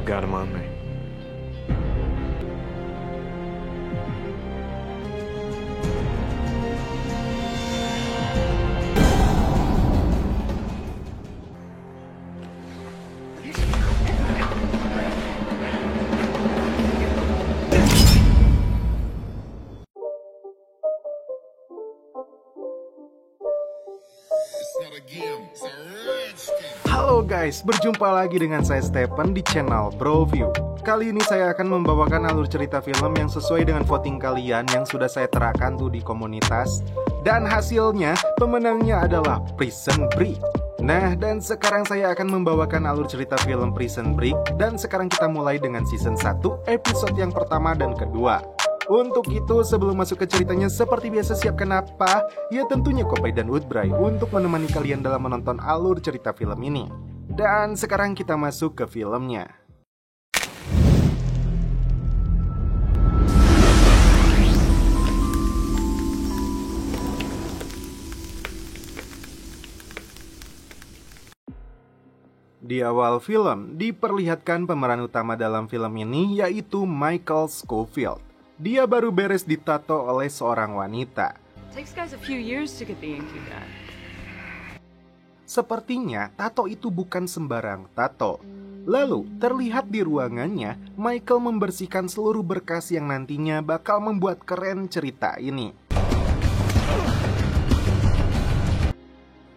Got him on me. Halo guys, berjumpa lagi dengan saya Stephen di channel Broview. Kali ini saya akan membawakan alur cerita film yang sesuai dengan voting kalian yang sudah saya terakan tuh di komunitas. Dan hasilnya, pemenangnya adalah Prison Break. Nah, dan sekarang saya akan membawakan alur cerita film Prison Break. Dan sekarang kita mulai dengan season 1, episode yang pertama dan kedua. Untuk itu, sebelum masuk ke ceritanya, seperti biasa siapkan apa? Ya tentunya kopi dan Woodbray untuk menemani kalian dalam menonton alur cerita film ini. Dan sekarang kita masuk ke filmnya. Di awal film, diperlihatkan pemeran utama dalam film ini yaitu Michael Scofield. Dia baru beres ditato oleh seorang wanita. Sepertinya tato itu bukan sembarang tato. Lalu terlihat di ruangannya, Michael membersihkan seluruh berkas yang nantinya bakal membuat keren cerita ini.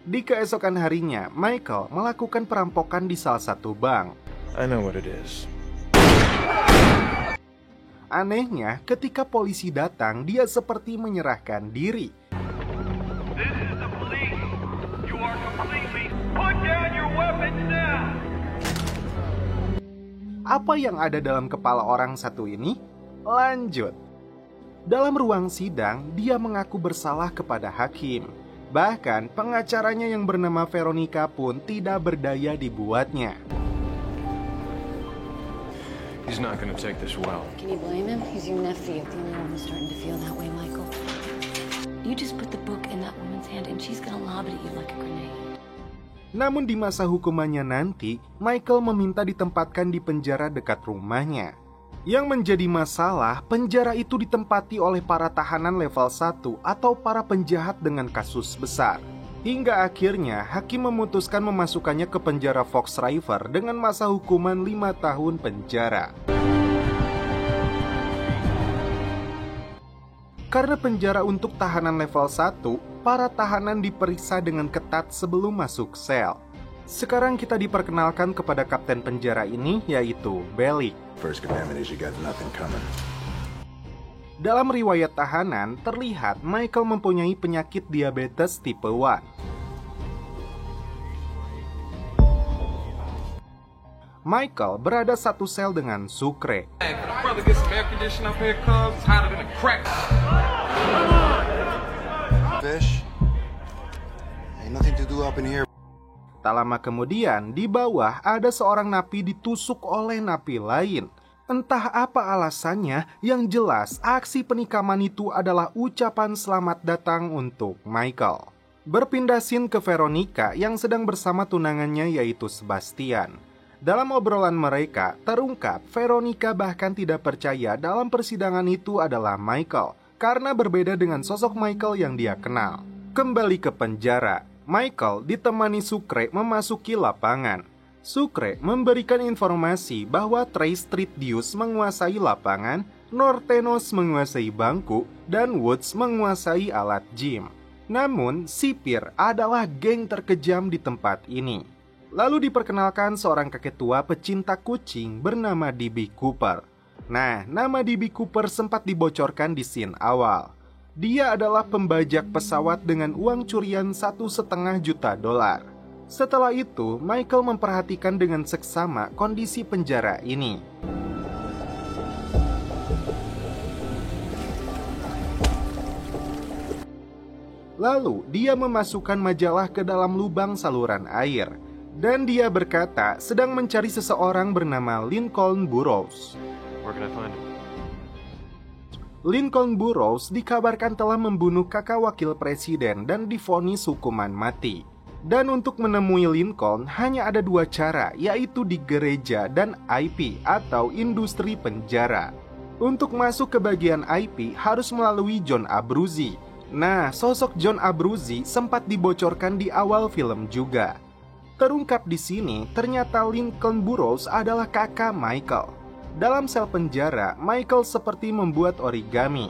Di keesokan harinya, Michael melakukan perampokan di salah satu bank. I know what it is. Anehnya, ketika polisi datang, dia seperti menyerahkan diri. This is the police. You are completely put down your weapons now. Apa yang ada dalam kepala orang satu ini? Lanjut. Dalam ruang sidang, dia mengaku bersalah kepada hakim. Bahkan pengacaranya yang bernama Veronica pun tidak berdaya dibuatnya. He's not gonna take this well. Can you blame him? He's your nephew. The only one who's starting to feel that way, Michael. You just put the book in that woman's hand and she's gonna lob it at you like a grenade. Namun di masa hukumannya nanti, Michael meminta ditempatkan di penjara dekat rumahnya. Yang menjadi masalah, penjara itu ditempati oleh para tahanan level 1 atau para penjahat dengan kasus besar. Hingga akhirnya, hakim memutuskan memasukkannya ke penjara Fox River dengan masa hukuman 5 tahun penjara. Karena penjara untuk tahanan level 1, para tahanan diperiksa dengan ketat sebelum masuk sel. Sekarang kita diperkenalkan kepada kapten penjara ini, yaitu Bellick. First commandment is you got nothing coming. Dalam riwayat tahanan, terlihat Michael mempunyai penyakit diabetes tipe 1. Michael berada satu sel dengan Sucre. Fish? Ain't nothing to do up in here. Tak lama kemudian, di bawah ada seorang napi ditusuk oleh napi lain. Entah apa alasannya, yang jelas aksi penikaman itu adalah ucapan selamat datang untuk Michael. Berpindah scene ke Veronica yang sedang bersama tunangannya yaitu Sebastian. Dalam obrolan mereka, terungkap Veronica bahkan tidak percaya dalam persidangan itu adalah Michael, karena berbeda dengan sosok Michael yang dia kenal. Kembali ke penjara, Michael ditemani Sucre memasuki lapangan. Sucre memberikan informasi bahwa Trey Street Deuce menguasai lapangan, Nortenos menguasai bangku, dan Woods menguasai alat gym. Namun, sipir adalah geng terkejam di tempat ini. Lalu diperkenalkan seorang kakek tua pecinta kucing bernama D.B. Cooper. Nah, nama D.B. Cooper sempat dibocorkan di scene awal. Dia adalah pembajak pesawat dengan uang curian $1,5 juta. Setelah itu, Michael memperhatikan dengan seksama kondisi penjara ini. Lalu, dia memasukkan majalah ke dalam lubang saluran air. Dan dia berkata sedang mencari seseorang bernama Lincoln Burrows. Where can I find him? Lincoln Burrows dikabarkan telah membunuh kakak wakil presiden dan divonis hukuman mati. Dan untuk menemui Lincoln hanya ada dua cara, yaitu di gereja dan IP atau industri penjara. Untuk masuk ke bagian IP harus melalui John Abruzzi. Nah, sosok John Abruzzi sempat dibocorkan di awal film juga. Terungkap di sini, ternyata Lincoln Burrows adalah kakak Michael. Dalam sel penjara, Michael seperti membuat origami.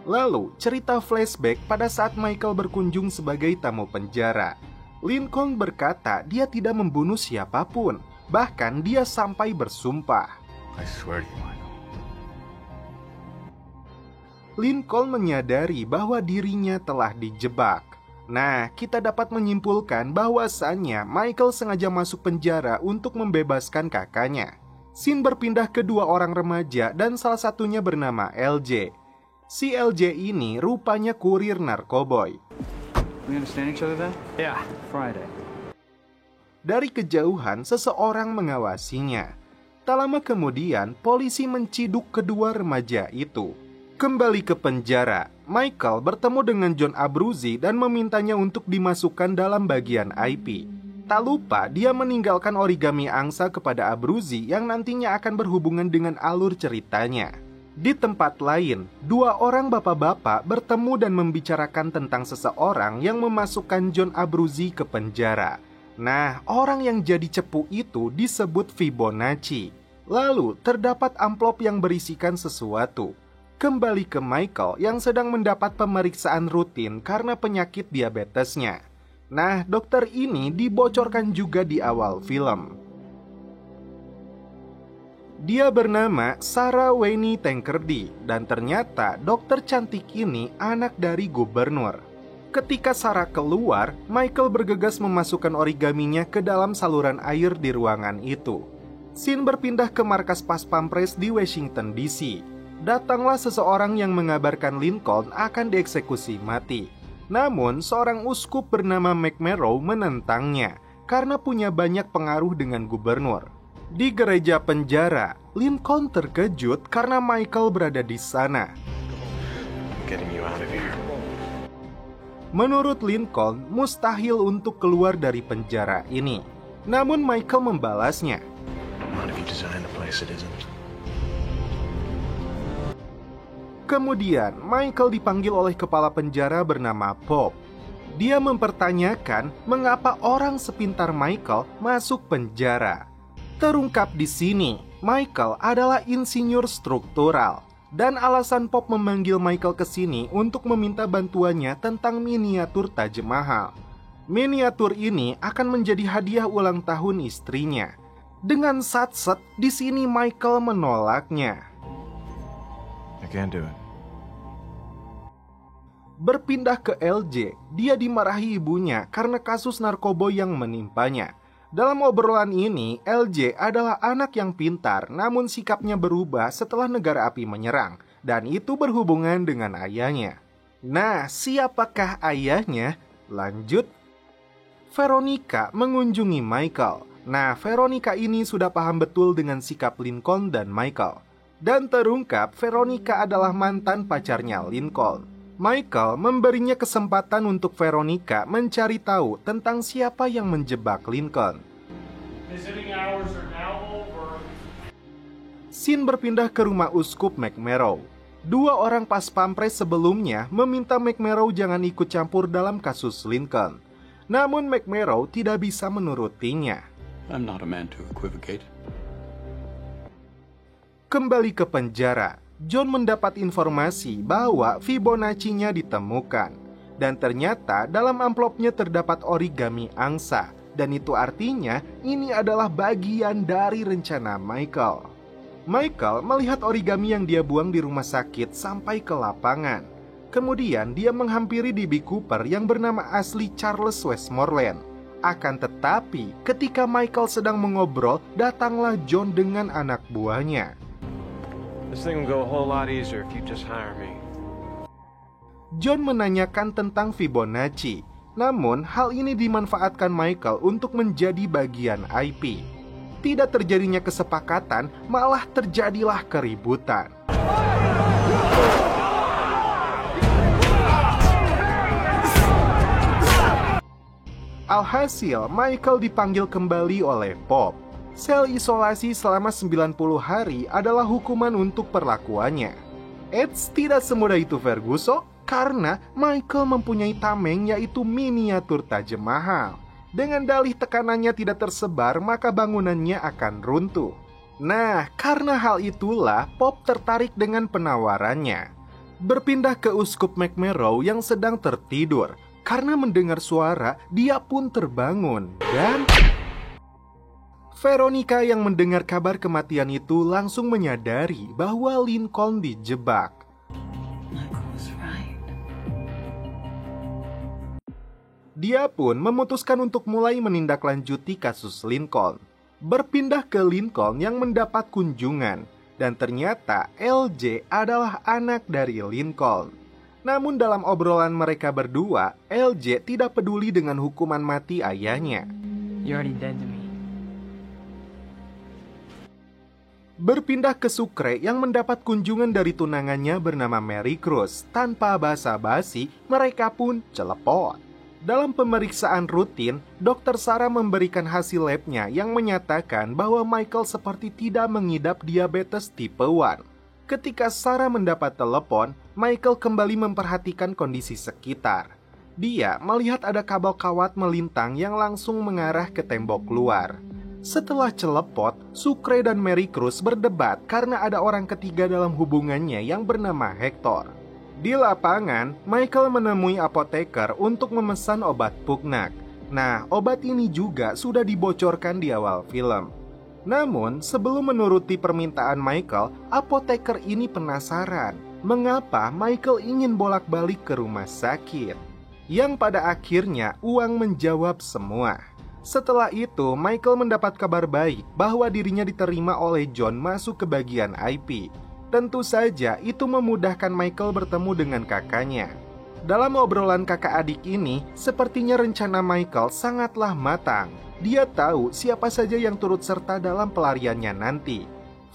Lalu, cerita flashback pada saat Michael berkunjung sebagai tamu penjara. Lincoln berkata dia tidak membunuh siapapun. Bahkan dia sampai bersumpah. I swear to you, Michael. Lincoln menyadari bahwa dirinya telah dijebak. Nah, kita dapat menyimpulkan bahwasannya Michael sengaja masuk penjara untuk membebaskan kakaknya. Scene berpindah ke dua orang remaja dan salah satunya bernama LJ. Si LJ ini rupanya kurir narkoboy. We understand each other then? Yeah. Friday. Dari kejauhan, seseorang mengawasinya. Tak lama kemudian, polisi menciduk kedua remaja itu. Kembali ke penjara, Michael bertemu dengan John Abruzzi dan memintanya untuk dimasukkan dalam bagian IP. Tak lupa, dia meninggalkan origami angsa kepada Abruzzi yang nantinya akan berhubungan dengan alur ceritanya. Di tempat lain, dua orang bapak-bapak bertemu dan membicarakan tentang seseorang yang memasukkan John Abruzzi ke penjara. Nah, orang yang jadi cepu itu disebut Fibonacci. Lalu, terdapat amplop yang berisikan sesuatu. Kembali ke Michael yang sedang mendapat pemeriksaan rutin karena penyakit diabetesnya. Nah, dokter ini dibocorkan juga di awal film. Dia bernama Sarah Wayne Tankerty dan ternyata dokter cantik ini anak dari gubernur. Ketika Sarah keluar, Michael bergegas memasukkan origaminya ke dalam saluran air di ruangan itu. Scene berpindah ke markas Pas Pampres di Washington DC. Datanglah seseorang yang mengabarkan Lincoln akan dieksekusi mati. Namun, seorang uskup bernama McMurrow menentangnya karena punya banyak pengaruh dengan gubernur. Di gereja penjara, Lincoln terkejut karena Michael berada di sana. Getting you out of here. Menurut Lincoln, mustahil untuk keluar dari penjara ini. Namun Michael membalasnya. Not if you design the place it isn't. Kemudian, Michael dipanggil oleh kepala penjara bernama Pop. Dia mempertanyakan mengapa orang sepintar Michael masuk penjara. Terungkap di sini, Michael adalah insinyur struktural. Dan alasan Pop memanggil Michael ke sini untuk meminta bantuannya tentang miniatur Taj Mahal. Miniatur ini akan menjadi hadiah ulang tahun istrinya. Dengan satset, di sini Michael menolaknya. I can't do it. Berpindah ke LJ, dia dimarahi ibunya karena kasus narkoba yang menimpanya. Dalam obrolan ini, LJ adalah anak yang pintar, namun sikapnya berubah setelah negara api menyerang, dan itu berhubungan dengan ayahnya. Nah, siapakah ayahnya? Lanjut. Veronica mengunjungi Michael. Nah, Veronica ini sudah paham betul dengan sikap Lincoln dan Michael. Dan terungkap, Veronica adalah mantan pacarnya Lincoln. Michael memberinya kesempatan untuk Veronica mencari tahu tentang siapa yang menjebak Lincoln. Scene berpindah ke rumah uskup McMurrow. Dua orang pas pampres sebelumnya meminta McMurrow jangan ikut campur dalam kasus Lincoln. Namun McMurrow tidak bisa menurutinya. I'm not a man to equivocate. Kembali ke penjara, John mendapat informasi bahwa Fibonacci-nya ditemukan. Dan ternyata dalam amplopnya terdapat origami angsa. Dan itu artinya ini adalah bagian dari rencana Michael. Michael melihat origami yang dia buang di rumah sakit sampai ke lapangan. Kemudian dia menghampiri D.B. Cooper yang bernama asli Charles Westmoreland. Akan tetapi ketika Michael sedang mengobrol, datanglah John dengan anak buahnya. This thing will go a whole lot easier if you just hire me. John menanyakan tentang Fibonacci. Namun, hal ini dimanfaatkan Michael untuk menjadi bagian IP. Tidak terjadinya kesepakatan, malah terjadilah keributan. Alhasil, Michael dipanggil kembali oleh Pop. Sel isolasi selama 90 hari adalah hukuman untuk perlakuannya. Eits, tidak semudah itu Ferguson, karena Michael mempunyai tameng yaitu miniatur Taj Mahal. Dengan dalih tekanannya tidak tersebar, maka bangunannya akan runtuh. Nah, karena hal itulah Pop tertarik dengan penawarannya. Berpindah ke Uskup McMurrow yang sedang tertidur. Karena mendengar suara, dia pun terbangun dan Veronica yang mendengar kabar kematian itu langsung menyadari bahwa Lincoln dijebak. Dia pun memutuskan untuk mulai menindaklanjuti kasus Lincoln. Berpindah ke Lincoln yang mendapat kunjungan, dan ternyata LJ adalah anak dari Lincoln. Namun dalam obrolan mereka berdua, LJ tidak peduli dengan hukuman mati ayahnya. You're already dead to me. Berpindah ke Sucre yang mendapat kunjungan dari tunangannya bernama Mary Cruz. Tanpa basa-basi, mereka pun celepot. Dalam pemeriksaan rutin, Dr. Sarah memberikan hasil labnya yang menyatakan bahwa Michael seperti tidak mengidap diabetes tipe 1. Ketika Sarah mendapat telepon, Michael kembali memperhatikan kondisi sekitar. Dia melihat ada kabel kawat melintang yang langsung mengarah ke tembok luar. Setelah celepot, Sucre dan Mary Cruz berdebat karena ada orang ketiga dalam hubungannya yang bernama Hector. Di lapangan, Michael menemui apoteker untuk memesan obat pugnak. Nah, obat ini juga sudah dibocorkan di awal film. Namun, sebelum menuruti permintaan Michael, apoteker ini penasaran mengapa Michael ingin bolak-balik ke rumah sakit. Yang pada akhirnya uang menjawab semua. Setelah itu, Michael mendapat kabar baik bahwa dirinya diterima oleh John masuk ke bagian IP. Tentu saja itu memudahkan Michael bertemu dengan kakaknya. Dalam obrolan kakak adik ini, sepertinya rencana Michael sangatlah matang. Dia tahu siapa saja yang turut serta dalam pelariannya nanti.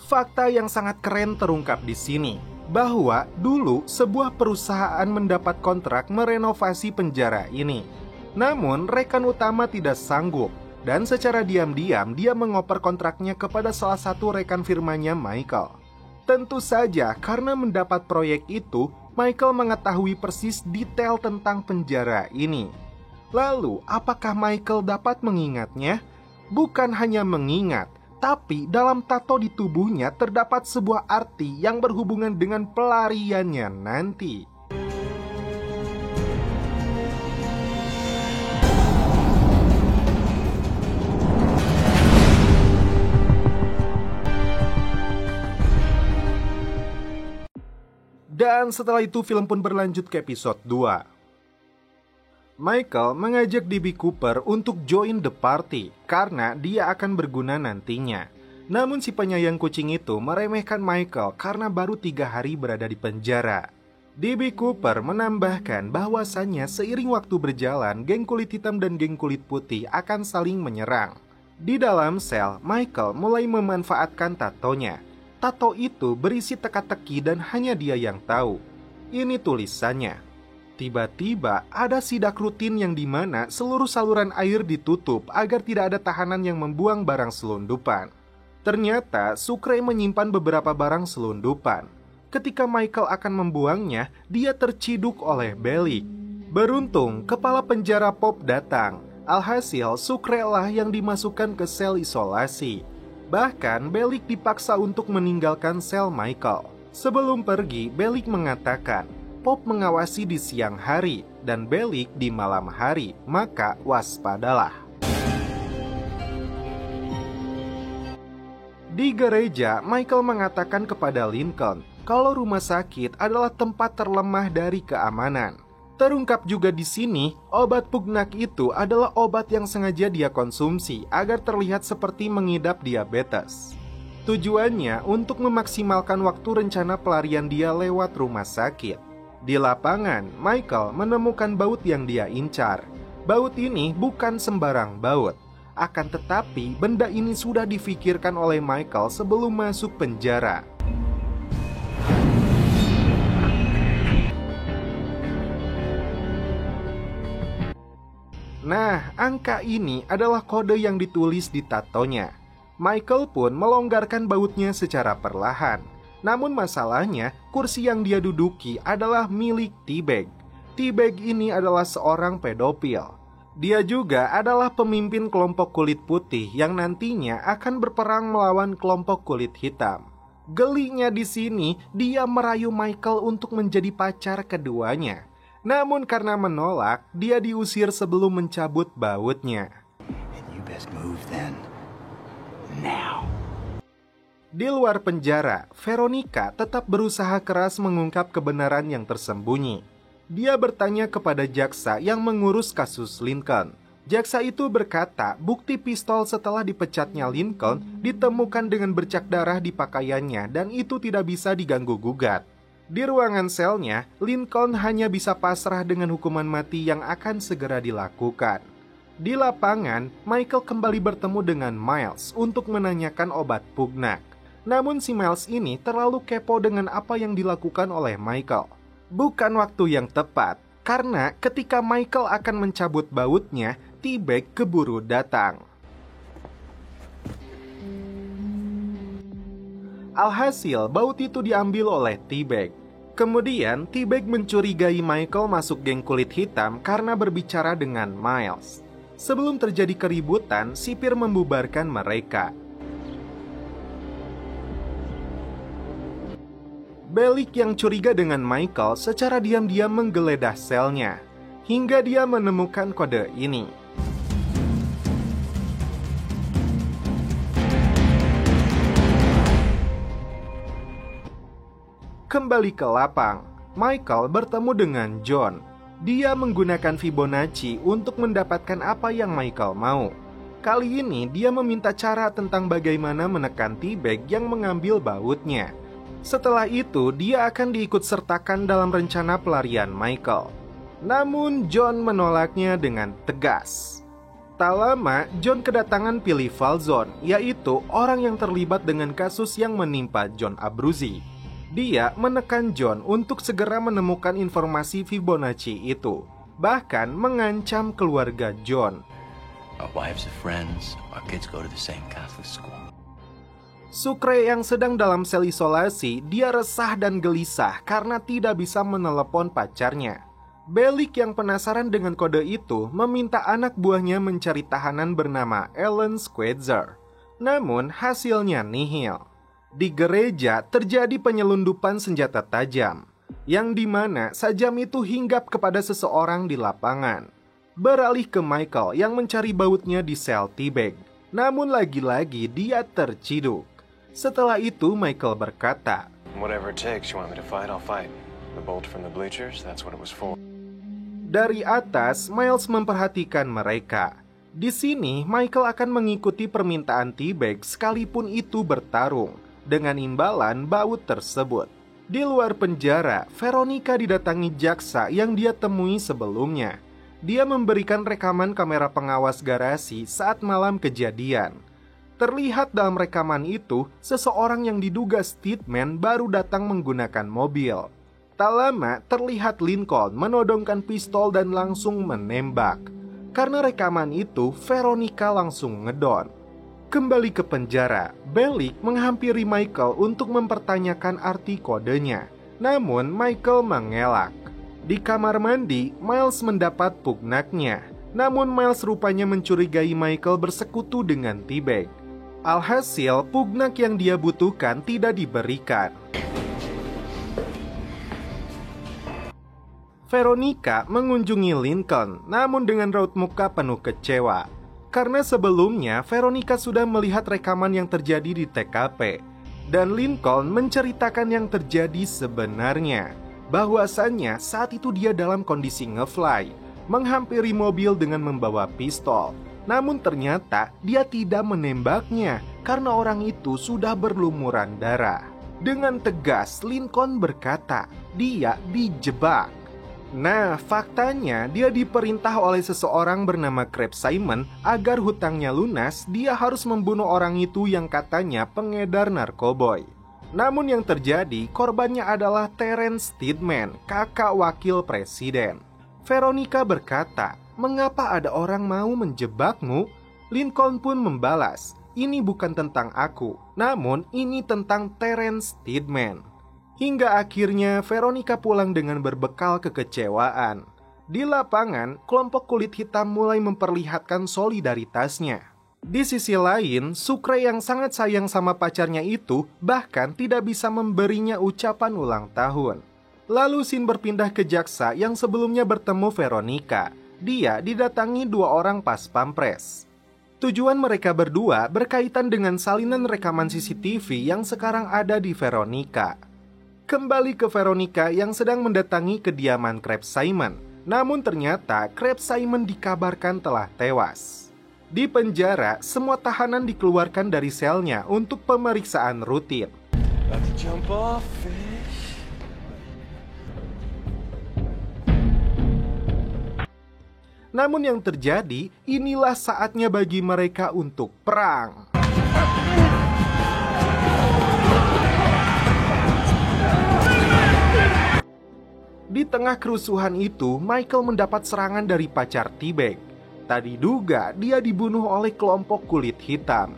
Fakta yang sangat keren terungkap di sini, bahwa dulu sebuah perusahaan mendapat kontrak merenovasi penjara ini. Namun rekan utama tidak sanggup, dan secara diam-diam dia mengoper kontraknya kepada salah satu rekan firmanya Michael. Tentu saja karena mendapat proyek itu, Michael mengetahui persis detail tentang penjara ini. Lalu, apakah Michael dapat mengingatnya? Bukan hanya mengingat, tapi dalam tato di tubuhnya terdapat sebuah arti yang berhubungan dengan pelariannya nanti. Dan setelah itu film pun berlanjut ke episode 2. Michael mengajak D.B. Cooper untuk join the party karena dia akan berguna nantinya. Namun si penyayang kucing itu meremehkan Michael karena baru 3 hari berada di penjara. D.B. Cooper menambahkan bahwasannya seiring waktu berjalan, geng kulit hitam dan geng kulit putih akan saling menyerang. Di dalam sel, Michael mulai memanfaatkan tatonya. Tato itu berisi teka-teki dan hanya dia yang tahu. Ini tulisannya. Tiba-tiba ada sidak rutin yang dimana seluruh saluran air ditutup agar tidak ada tahanan yang membuang barang selundupan. Ternyata Sucre menyimpan beberapa barang selundupan. Ketika Michael akan membuangnya, dia terciduk oleh Bellick. Beruntung, kepala penjara Pop datang. Alhasil, Sucre lah yang dimasukkan ke sel isolasi. Bahkan, Bellick dipaksa untuk meninggalkan sel Michael. Sebelum pergi, Bellick mengatakan, Pop mengawasi di siang hari dan Bellick di malam hari, maka waspadalah. Di gereja, Michael mengatakan kepada Lincoln kalau rumah sakit adalah tempat terlemah dari keamanan. Terungkap juga di sini, obat pugnak itu adalah obat yang sengaja dia konsumsi agar terlihat seperti mengidap diabetes. Tujuannya untuk memaksimalkan waktu rencana pelarian dia lewat rumah sakit. Di lapangan, Michael menemukan baut yang dia incar. Baut ini bukan sembarang baut. Akan tetapi, benda ini sudah difikirkan oleh Michael sebelum masuk penjara. Nah, angka ini adalah kode yang ditulis di tatonya. Michael pun melonggarkan bautnya secara perlahan. Namun masalahnya, kursi yang dia duduki adalah milik T-Bag. T-Bag ini adalah seorang pedofil. Dia juga adalah pemimpin kelompok kulit putih yang nantinya akan berperang melawan kelompok kulit hitam. Gelinya di sini, dia merayu Michael untuk menjadi pacar keduanya. Namun karena menolak, dia diusir sebelum mencabut bautnya. And you best move then. Now. Di luar penjara, Veronica tetap berusaha keras mengungkap kebenaran yang tersembunyi. Dia bertanya kepada jaksa yang mengurus kasus Lincoln. Jaksa itu berkata bukti pistol setelah dipecatnya Lincoln ditemukan dengan bercak darah di pakaiannya dan itu tidak bisa diganggu-gugat. Di ruangan selnya, Lincoln hanya bisa pasrah dengan hukuman mati yang akan segera dilakukan. Di lapangan, Michael kembali bertemu dengan Miles untuk menanyakan obat pugnak. Namun si Miles ini terlalu kepo dengan apa yang dilakukan oleh Michael. Bukan waktu yang tepat, karena ketika Michael akan mencabut bautnya, T-Bag keburu datang. Alhasil, baut itu diambil oleh T-Bag. Kemudian, T-Bag mencurigai Michael masuk geng kulit hitam karena berbicara dengan Miles. Sebelum terjadi keributan, sipir membubarkan mereka. Bellick yang curiga dengan Michael secara diam-diam menggeledah selnya, hingga dia menemukan kode ini. Kembali ke lapang, Michael bertemu dengan John. Dia menggunakan Fibonacci untuk mendapatkan apa yang Michael mau. Kali ini dia meminta cara tentang bagaimana menekan T-Bag yang mengambil bautnya. Setelah itu, dia akan diikut-sertakan dalam rencana pelarian Michael. Namun, John menolaknya dengan tegas. Tak lama, John kedatangan Billy Falzon, yaitu orang yang terlibat dengan kasus yang menimpa John Abruzzi. Dia menekan John untuk segera menemukan informasi Fibonacci itu, bahkan mengancam keluarga John. Our wives are friends, our kids go to the same Catholic school. Sucre yang sedang dalam sel isolasi, dia resah dan gelisah karena tidak bisa menelepon pacarnya. Bellick yang penasaran dengan kode itu meminta anak buahnya mencari tahanan bernama Alan Squeezer. Namun hasilnya nihil. Di gereja terjadi penyelundupan senjata tajam, yang dimana sajam itu hinggap kepada seseorang di lapangan. Beralih ke Michael yang mencari bautnya di sel T-Bag. Namun lagi-lagi dia terciduk. Setelah itu Michael berkata, Whatever it takes, you want me to fight, I'll fight. The bolt from the bleachers, that's what it was for. Dari atas, Miles memperhatikan mereka. Di sini, Michael akan mengikuti permintaan T-Bag sekalipun itu bertarung, dengan imbalan baut tersebut. Di luar penjara, Veronica didatangi jaksa yang dia temui sebelumnya. Dia memberikan rekaman kamera pengawas garasi saat malam kejadian. Terlihat dalam rekaman itu, seseorang yang diduga Steadman baru datang menggunakan mobil. Tak lama, terlihat Lincoln menodongkan pistol dan langsung menembak. Karena rekaman itu, Veronica langsung ngedon. Kembali ke penjara, Bellick menghampiri Michael untuk mempertanyakan arti kodenya. Namun, Michael mengelak. Di kamar mandi, Miles mendapat pugnaknya. Namun, Miles rupanya mencurigai Michael bersekutu dengan T-Bag. Alhasil, pugnak yang dia butuhkan tidak diberikan. Veronica mengunjungi Lincoln, namun dengan raut muka penuh kecewa. Karena sebelumnya, Veronica sudah melihat rekaman yang terjadi di TKP. Dan Lincoln menceritakan yang terjadi sebenarnya. Bahwasannya saat itu dia dalam kondisi nge-fly, menghampiri mobil dengan membawa pistol. Namun ternyata dia tidak menembaknya karena orang itu sudah berlumuran darah. Dengan tegas, Lincoln berkata, dia dijebak. Nah, faktanya dia diperintah oleh seseorang bernama Crab Simon agar hutangnya lunas, dia harus membunuh orang itu yang katanya pengedar narkoboy. Namun yang terjadi, korbannya adalah Terence Steadman, kakak wakil presiden. Veronica berkata, "Mengapa ada orang mau menjebakmu?" Lincoln pun membalas, "Ini bukan tentang aku, namun ini tentang Terence Steadman." Hingga akhirnya Veronica pulang dengan berbekal kekecewaan. Di lapangan, kelompok kulit hitam mulai memperlihatkan solidaritasnya. Di sisi lain, Sucre yang sangat sayang sama pacarnya itu bahkan tidak bisa memberinya ucapan ulang tahun. Lalu Sin berpindah ke jaksa yang sebelumnya bertemu Veronica. Dia didatangi 2 orang pas pampres. Tujuan mereka berdua berkaitan dengan salinan rekaman CCTV yang sekarang ada di Veronica. Kembali ke Veronica yang sedang mendatangi kediaman Crab Simon. Namun ternyata Crab Simon dikabarkan telah tewas. Di penjara, semua tahanan dikeluarkan dari selnya untuk pemeriksaan rutin. About to jump off, fish. Namun yang terjadi, inilah saatnya bagi mereka untuk perang. Di tengah kerusuhan itu, Michael mendapat serangan dari pacar T-Bag. Tak diduga, dia dibunuh oleh kelompok kulit hitam.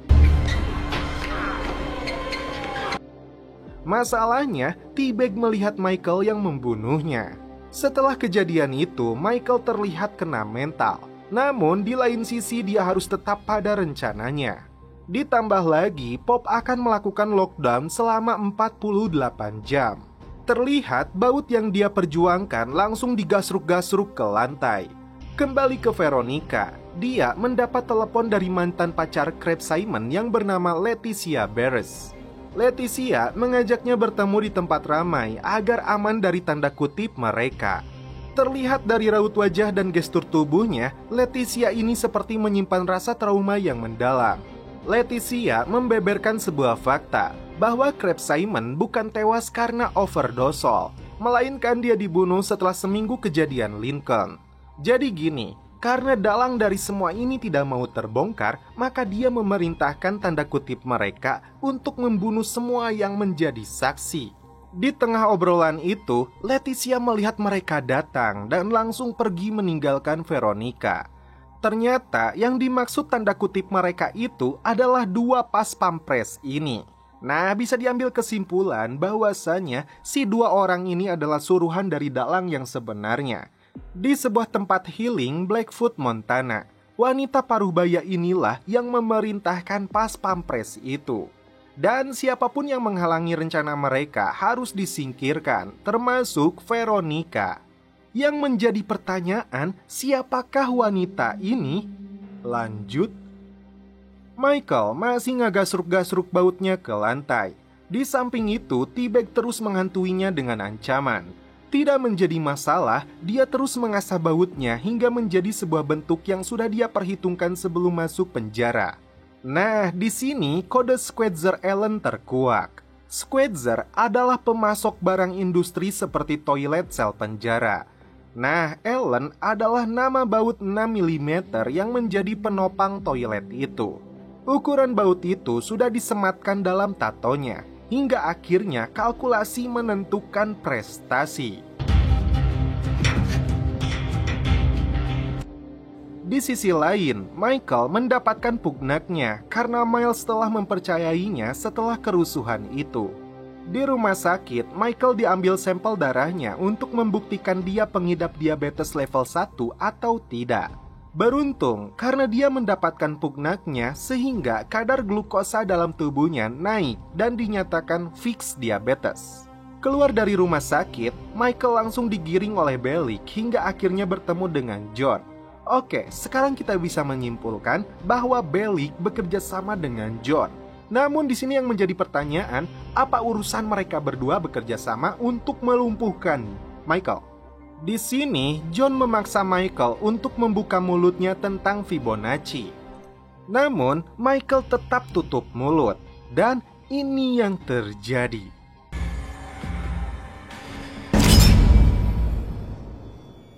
Masalahnya, T-Bag melihat Michael yang membunuhnya. Setelah kejadian itu, Michael terlihat kena mental. Namun, di lain sisi dia harus tetap pada rencananya. Ditambah lagi, Pop akan melakukan lockdown selama 48 jam. Terlihat baut yang dia perjuangkan langsung digasruk-gasruk ke lantai. Kembali ke Veronica, dia mendapat telepon dari mantan pacar Crab Simon yang bernama Leticia Barres. Leticia mengajaknya bertemu di tempat ramai agar aman dari tanda kutip mereka. Terlihat dari raut wajah dan gestur tubuhnya, Leticia ini seperti menyimpan rasa trauma yang mendalam. Leticia membeberkan sebuah fakta bahwa Crab Simon bukan tewas karena overdosol, melainkan dia dibunuh setelah seminggu kejadian Lincoln. Jadi gini, karena dalang dari semua ini tidak mau terbongkar, maka dia memerintahkan tanda kutip mereka untuk membunuh semua yang menjadi saksi. Di tengah obrolan itu, Leticia melihat mereka datang dan langsung pergi meninggalkan Veronica. Ternyata yang dimaksud tanda kutip mereka itu adalah 2 pas pampres ini. Nah, bisa diambil kesimpulan bahwasanya si 2 orang ini adalah suruhan dari dalang yang sebenarnya. Di sebuah tempat healing Blackfoot, Montana, wanita paruh baya inilah yang memerintahkan pas pampres itu. Dan siapapun yang menghalangi rencana mereka harus disingkirkan, termasuk Veronica. Yang menjadi pertanyaan, siapakah wanita ini? Lanjut. Michael masih ngagasruk-gasruk bautnya ke lantai. Di samping itu, T-Bag terus menghantuinya dengan ancaman. Tidak menjadi masalah, dia terus mengasah bautnya hingga menjadi sebuah bentuk yang sudah dia perhitungkan sebelum masuk penjara. Nah, di sini kode Squeezer Allen terkuak. Squeezer adalah pemasok barang industri seperti toilet sel penjara. Nah, Allen adalah nama baut 6 mm yang menjadi penopang toilet itu. Ukuran baut itu sudah disematkan dalam tatonya, hingga akhirnya kalkulasi menentukan prestasi. Di sisi lain, Michael mendapatkan pugnaknya karena Miles telah mempercayainya setelah kerusuhan itu. Di rumah sakit, Michael diambil sampel darahnya untuk membuktikan dia pengidap diabetes level 1 atau tidak. Beruntung, karena dia mendapatkan pugnaknya sehingga kadar glukosa dalam tubuhnya naik dan dinyatakan fix diabetes. Keluar dari rumah sakit, Michael langsung digiring oleh Bellick hingga akhirnya bertemu dengan John. Oke, sekarang kita bisa menyimpulkan bahwa Bellick bekerja sama dengan John. Namun di sini yang menjadi pertanyaan, apa urusan mereka berdua bekerja sama untuk melumpuhkan Michael? Di sini, John memaksa Michael untuk membuka mulutnya tentang Fibonacci. Namun, Michael tetap tutup mulut. Dan ini yang terjadi.